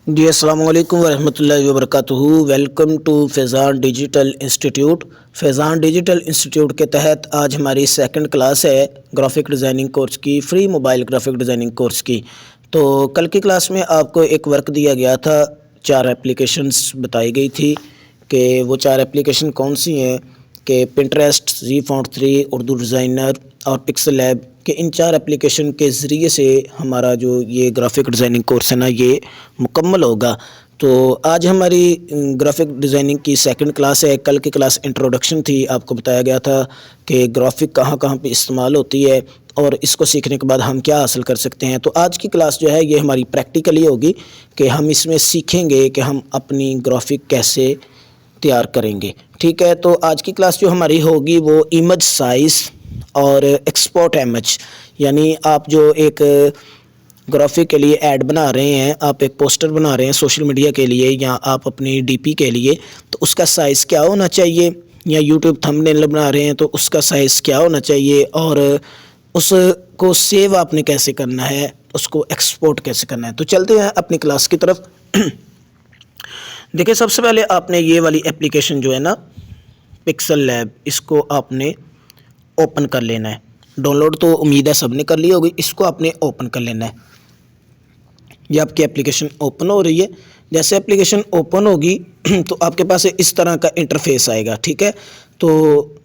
جی السلام علیکم ورحمۃ اللہ وبرکاتہ۔ Welcome to Faizan digital institute. Faizan digital institute کے تحت آج ہماری سیکنڈ کلاس ہے گرافک ڈیزائننگ کورس کی، free mobile graphic designing course کی۔ تو کل کی کلاس میں آپ کو ایک ورک دیا گیا تھا، 4 اپلیکیشنز بتائی گئی تھی کہ وہ 4 اپلیکیشن کون سی ہیں کہ پنٹریسٹ، زی فونٹ 3، اردو ڈیزائنر اور پکسل لیب، کہ ان 4 اپلیکیشن کے ذریعے سے ہمارا جو یہ گرافک ڈیزائننگ کورس ہے نا یہ مکمل ہوگا۔ تو آج ہماری گرافک ڈیزائننگ کی سیکنڈ کلاس ہے۔ کل کی کلاس انٹروڈکشن تھی، آپ کو بتایا گیا تھا کہ گرافک کہاں کہاں پہ استعمال ہوتی ہے اور اس کو سیکھنے کے بعد ہم کیا حاصل کر سکتے ہیں۔ تو آج کی کلاس جو ہے یہ ہماری پریکٹیکلی ہوگی کہ ہم اس میں سیکھیں گے کہ ہم اپنی گرافک کیسے تیار کریں گے، ٹھیک ہے۔ تو آج کی کلاس جو ہماری ہوگی وہ امیج سائز اور ایکسپورٹ امیج، یعنی آپ جو ایک گرافک کے لیے ایڈ بنا رہے ہیں، آپ ایک پوسٹر بنا رہے ہیں سوشل میڈیا کے لیے یا آپ اپنی ڈی پی کے لیے، تو اس کا سائز کیا ہونا چاہیے، یا یوٹیوب تھمب نیل بنا رہے ہیں تو اس کا سائز کیا ہونا چاہیے، اور اس کو سیو آپ نے کیسے کرنا ہے، اس کو ایکسپورٹ کیسے کرنا ہے۔ تو چلتے ہیں اپنی کلاس کی طرف۔ دیکھیں سب سے پہلے آپ نے یہ والی اپلیکیشن جو ہے نا پکسل لیب، اس کو آپ نے اوپن کر لینا ہے۔ ڈاؤن لوڈ تو امید ہے سب نے کر لی ہوگی، اس کو آپ نے اوپن کر لینا ہے۔ یہ آپ کی اپلیکیشن اوپن ہو رہی ہے۔ جیسے اپلیکیشن اوپن ہوگی تو آپ کے پاس اس طرح کا انٹرفیس آئے گا، ٹھیک ہے۔ تو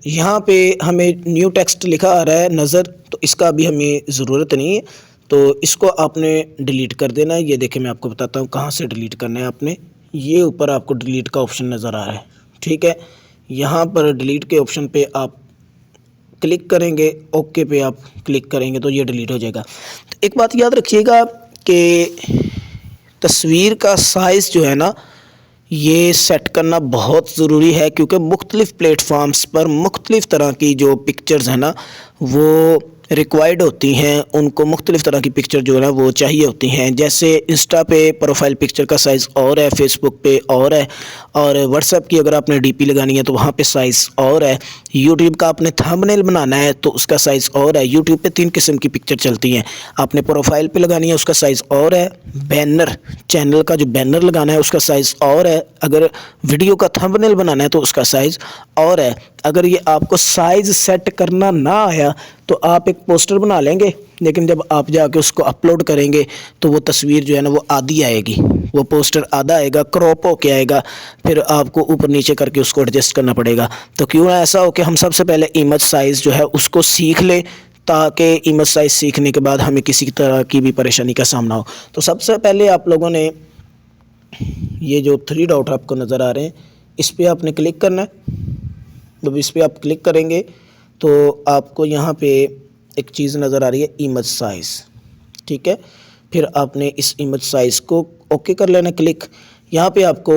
یہاں پہ ہمیں نیو ٹیکسٹ لکھا آ رہا ہے نظر، تو اس کا بھی ہمیں ضرورت نہیں ہے، تو اس کو آپ نے ڈیلیٹ کر دینا ہے۔ یہ دیکھیں میں آپ کو بتاتا ہوں کہاں سے ڈیلیٹ کرنا ہے۔ آپ نے یہ اوپر آپ کو ڈیلیٹ کا آپشن نظر آ رہا ہے، ٹھیک ہے۔ یہاں پر ڈیلیٹ کے آپشن پہ آپ کلک کریں گے، اوکے پہ آپ کلک کریں گے تو یہ ڈیلیٹ ہو جائے گا۔ تو ایک بات یاد رکھیے گا کہ تصویر کا سائز جو ہے نا یہ سیٹ کرنا بہت ضروری ہے، کیونکہ مختلف پلیٹ فارمز پر مختلف طرح کی جو پکچرز ہیں نا وہ ریکوائرڈ ہوتی ہیں، ان کو مختلف طرح کی پکچر جو ہے نا وہ چاہیے ہوتی ہیں۔ جیسے انسٹا پہ پروفائل پکچر کا سائز اور ہے، فیس بک پہ اور ہے، اور واٹس ایپ کی اگر آپ نے ڈی پی لگانی ہے تو وہاں پہ سائز اور ہے، یوٹیوب کا آپ نے تھمب نیل بنانا ہے تو اس کا سائز اور ہے۔ یوٹیوب پہ 3 قسم کی پکچر چلتی ہیں، آپ نے پروفائل پہ لگانی ہے اس کا سائز اور ہے، بینر چینل کا جو بینر لگانا ہے اس کا سائز اور ہے، اگر ویڈیو کا تھمب نیل بنانا ہے تو اس کا سائز اور ہے۔ اگر یہ آپ کو سائز سیٹ کرنا نہ آیا تو آپ ایک پوسٹر بنا لیں گے، لیکن جب آپ جا کے اس کو اپلوڈ کریں گے تو وہ تصویر جو ہے نا وہ آدھی آئے گی، وہ پوسٹر آدھا آئے گا، کراپ ہو کے آئے گا، پھر آپ کو اوپر نیچے کر کے اس کو ایڈجسٹ کرنا پڑے گا۔ تو کیوں نہ ایسا ہو کہ ہم سب سے پہلے امیج سائز جو ہے اس کو سیکھ لیں، تاکہ امیج سائز سیکھنے کے بعد ہمیں کسی طرح کی بھی پریشانی کا سامنا ہو۔ تو سب سے پہلے آپ لوگوں نے یہ جو 3 ڈاٹ آپ کو نظر آ رہے ہیں اس پہ آپ نے کلک کرنا ہے۔ جب اس پہ آپ کلک کریں گے تو آپ کو یہاں پہ ایک چیز نظر آ رہی ہے امیج سائز، ٹھیک ہے۔ پھر آپ نے اس امیج سائز کو اوکے کر لینا کلک۔ یہاں پہ آپ کو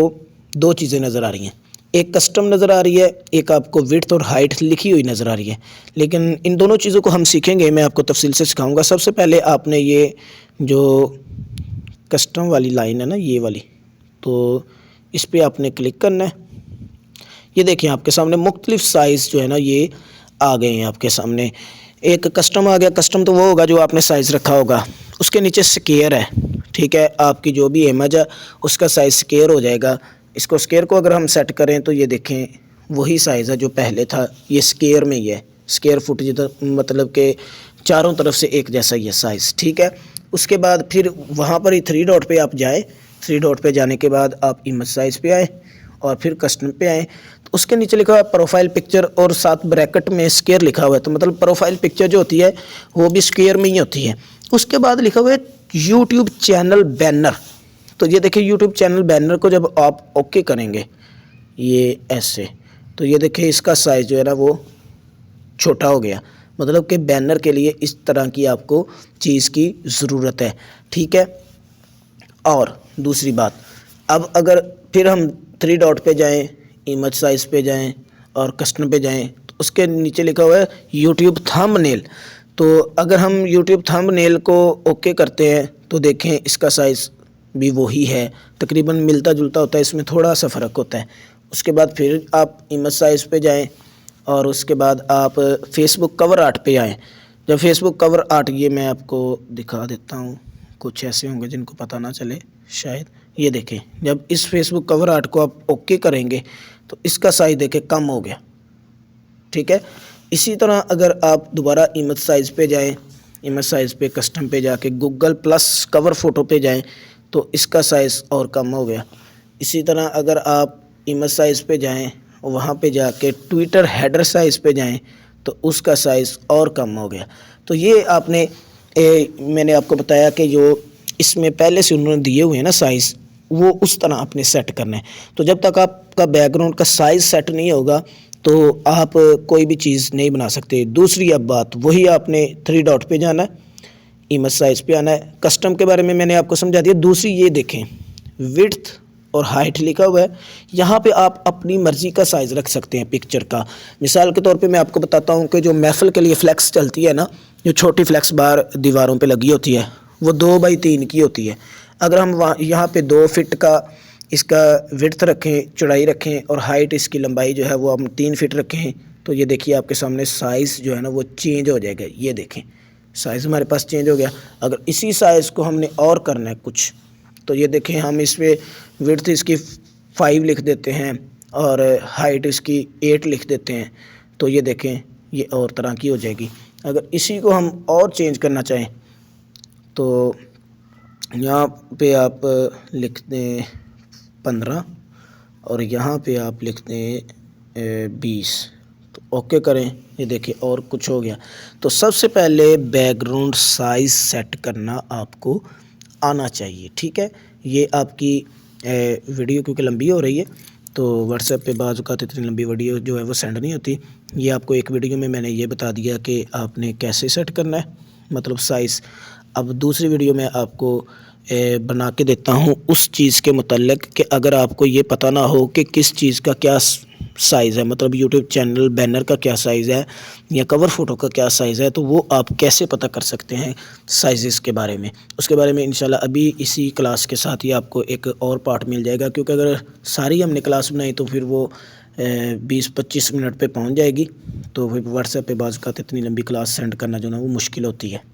2 چیزیں نظر آ رہی ہیں، ایک کسٹم نظر آ رہی ہے، ایک آپ کو وڈتھ اور ہائٹ لکھی ہوئی نظر آ رہی ہے۔ لیکن ان دونوں چیزوں کو ہم سیکھیں گے، میں آپ کو تفصیل سے سکھاؤں گا۔ سب سے پہلے آپ نے یہ جو کسٹم والی لائن ہے نا یہ والی، تو اس پہ آپ نے کلک کرنا ہے۔ یہ دیکھیں آپ کے سامنے مختلف سائز جو ہے نا یہ آ گئے ہیں آپ کے سامنے۔ ایک کسٹم آ گیا، کسٹم تو وہ ہوگا جو آپ نے سائز رکھا ہوگا، اس کے نیچے سکیئر ہے، ٹھیک ہے۔ آپ کی جو بھی امیج ہے اس کا سائز سکیئر ہو جائے گا۔ اس کو سکیئر کو اگر ہم سیٹ کریں تو یہ دیکھیں وہی سائز ہے جو پہلے تھا، یہ سکیئر میں ہی ہے، سکیئر فٹ مطلب کہ چاروں طرف سے ایک جیسا ہی ہے سائز، ٹھیک ہے۔ اس کے بعد پھر وہاں پر ہی 3 ڈاٹ پہ آپ جائیں، 3 ڈاٹ پہ جانے کے بعد آپ امیج سائز پہ آئیں اور پھر کسٹم پہ آئیں، تو اس کے نیچے لکھا ہوا ہے پروفائل پکچر اور ساتھ بریکٹ میں سکیئر لکھا ہوا ہے، تو مطلب پروفائل پکچر جو ہوتی ہے وہ بھی سکیئر میں ہی ہوتی ہے۔ اس کے بعد لکھا ہوا ہے یوٹیوب چینل بینر، تو یہ دیکھیں یوٹیوب چینل بینر کو جب آپ اوکے کریں گے یہ ایسے، تو یہ دیکھیں اس کا سائز جو ہے نا وہ چھوٹا ہو گیا، مطلب کہ بینر کے لیے اس طرح کی آپ کو چیز کی ضرورت ہے، ٹھیک ہے۔ اور دوسری بات، اب اگر پھر ہم 3 ڈاٹ پہ جائیں، امیج سائز پہ جائیں اور کسٹم پہ جائیں تو اس کے نیچے لکھا ہوا ہے یوٹیوب تھمب نیل، تو اگر ہم یوٹیوب تھمب نیل کو اوکے کرتے ہیں تو دیکھیں اس کا سائز بھی وہی ہے، تقریباً ملتا جلتا ہوتا ہے، اس میں تھوڑا سا فرق ہوتا ہے۔ اس کے بعد پھر آپ امیج سائز پہ جائیں اور اس کے بعد آپ فیس بک کور آرٹ پہ آئیں۔ جب فیس بک کور آرٹ، یہ میں آپ کو دکھا دیتا ہوں کچھ ایسے ہوں گے جن کو پتہ نہ چلے شاید. یہ دیکھیں جب اس فیس بک کور آرٹ کو آپ اوکے کریں گے تو اس کا سائز دیکھیں کم ہو گیا. ٹھیک ہے. اسی طرح اگر آپ دوبارہ ایمیج سائز پہ جائیں، ایمیج سائز پہ کسٹم پہ جا کے گوگل پلس کور فوٹو پہ جائیں تو اس کا سائز اور کم ہو گیا. اسی طرح اگر آپ ایمیج سائز پہ جائیں وہاں پہ جا کے ٹویٹر ہیڈر سائز پہ جائیں تو اس کا سائز اور کم ہو گیا. تو یہ آپ نے میں نے آپ کو بتایا کہ جو اس میں پہلے سے انہوں نے دیے ہوئے ہیں نا سائز، وہ اس طرح آپ نے سیٹ کرنا ہے. تو جب تک آپ کا بیک گراؤنڈ کا سائز سیٹ نہیں ہوگا تو آپ کوئی بھی چیز نہیں بنا سکتے. دوسری اب بات وہی آپ نے 3 ڈاٹ پہ جانا ہے، ایمیج سائز پہ آنا ہے. کسٹم کے بارے میں نے آپ کو سمجھا دیا. دوسری یہ دیکھیں وڈتھ اور ہائٹ لکھا ہوا ہے، یہاں پہ آپ اپنی مرضی کا سائز رکھ سکتے ہیں پکچر کا. مثال کے طور پہ میں آپ کو بتاتا ہوں کہ جو محفل کے لیے فلیکس چلتی ہے نا، جو چھوٹی فلیکس بار دیواروں پہ لگی ہوتی ہے وہ 2x3 کی ہوتی ہے. اگر ہم یہاں پہ 2 فٹ کا اس کا وڈتھ رکھیں، چوڑائی رکھیں، اور ہائٹ اس کی لمبائی جو ہے وہ ہم 3 فٹ رکھیں تو یہ دیکھیے آپ کے سامنے سائز جو ہے نا وہ چینج ہو جائے گا. یہ دیکھیں سائز ہمارے پاس چینج ہو گیا. اگر اسی سائز کو ہم نے اور کرنا ہے کچھ تو یہ دیکھیں ہم اس پہ وڈتھ اس کی 5 لکھ دیتے ہیں اور ہائٹ اس کی 8 لکھ دیتے ہیں تو یہ دیکھیں یہ اور طرح کی ہو جائے گی. اگر اسی کو ہم اور چینج کرنا چاہیں تو یہاں پہ آپ لکھ دیں 15 اور یہاں پہ آپ لکھ دیں 20 تو اوکے کریں. یہ دیکھیں اور کچھ ہو گیا. تو سب سے پہلے بیک گراؤنڈ سائز سیٹ کرنا آپ کو آنا چاہیے. ٹھیک ہے. یہ آپ کی ویڈیو کیونکہ لمبی ہو رہی ہے تو واٹس ایپ پہ بعض اوقات اتنی لمبی ویڈیو جو ہے وہ سینڈ نہیں ہوتی. یہ آپ کو ایک ویڈیو میں نے یہ بتا دیا کہ آپ نے کیسے سیٹ کرنا ہے مطلب سائز. اب دوسری ویڈیو میں آپ کو بنا کے دیتا ہوں اس چیز کے متعلق کہ اگر آپ کو یہ پتہ نہ ہو کہ کس چیز کا کیا سائز ہے، مطلب یوٹیوب چینل بینر کا کیا سائز ہے یا کور فوٹو کا کیا سائز ہے، تو وہ آپ کیسے پتہ کر سکتے ہیں سائزز کے بارے میں. اس کے بارے میں انشاءاللہ ابھی اسی کلاس کے ساتھ ہی آپ کو ایک اور پارٹ مل جائے گا، کیونکہ اگر ساری ہم نے کلاس بنائی تو پھر وہ 20-25 منٹ پہ پہنچ جائے گی. تو پھر واٹس ایپ پہ بعض اوقات اتنی لمبی کلاس سینڈ کرنا جو نا وہ مشکل ہوتی ہے.